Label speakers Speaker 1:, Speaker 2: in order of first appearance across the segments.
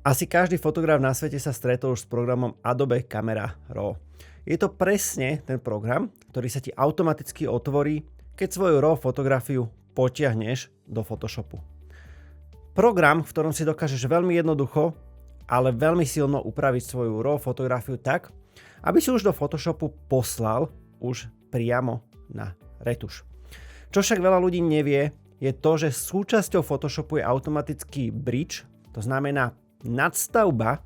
Speaker 1: Asi každý fotograf na svete sa stretol už s programom Adobe Camera Raw. Je to presne ten program, ktorý sa ti automaticky otvorí, keď svoju RAW fotografiu potiahneš do Photoshopu. Program, v ktorom si dokážeš veľmi jednoducho, ale veľmi silno upraviť svoju RAW fotografiu tak, aby si už do Photoshopu poslal už priamo na retuš. Čo však veľa ľudí nevie, je to, že súčasťou Photoshopu je automatický bridge, to znamená nadstavba,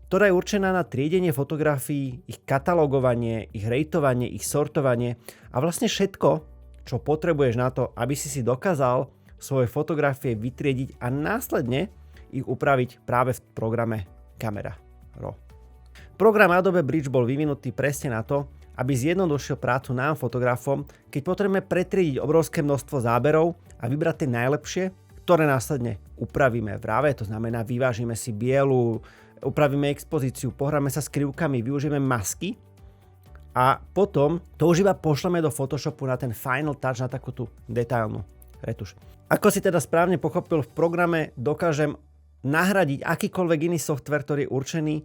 Speaker 1: ktorá je určená na triedenie fotografií, ich katalogovanie, ich rejtovanie, ich sortovanie a vlastne všetko, čo potrebuješ na to, aby si dokázal svoje fotografie vytriediť a následne ich upraviť práve v programe Camera Raw. Program Adobe Bridge bol vyvinutý presne na to, aby zjednodušil prácu nám fotografom, keď potrebujeme pretriediť obrovské množstvo záberov a vybrať tie najlepšie, ktoré následne upravíme v RAWe, to znamená vyvážime si bielu, upravíme expozíciu, pohráme sa s krivkami, využijeme masky a potom to už iba pošleme do Photoshopu na ten final touch, na takú tú detailnú retuš. Ako si teda správne pochopil, v programe dokážem nahradiť akýkoľvek iný software, ktorý je určený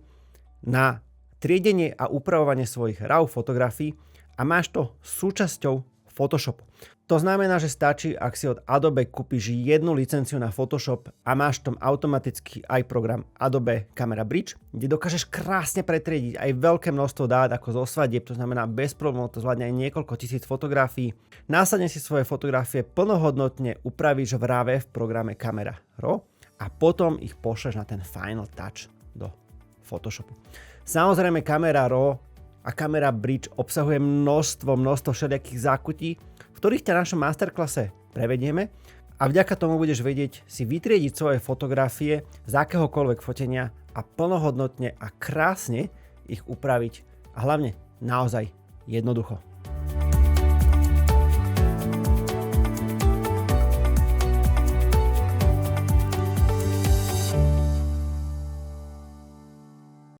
Speaker 1: na triedenie a upravovanie svojich RAW fotografií a máš to súčasťou Photoshopu. To znamená, že stačí, ak si od Adobe kúpiš jednu licenciu na Photoshop a máš tam automaticky aj program Adobe Camera Bridge, kde dokážeš krásne pretriediť aj veľké množstvo dát ako zo svadieb, to znamená bez problémov to zvládne aj niekoľko tisíc fotografií. Následne si svoje fotografie plnohodnotne upravíš v RAWe v programe Camera Raw a potom ich pošleš na ten final touch do Photoshopu. Samozrejme Camera Raw a Camera Bridge obsahuje množstvo všelijakých zákutí, v ktorých ťa v našom masterklase prevedieme a vďaka tomu budeš vedieť si vytriediť svoje fotografie z akéhokoľvek fotenia a plnohodnotne a krásne ich upraviť a hlavne naozaj jednoducho.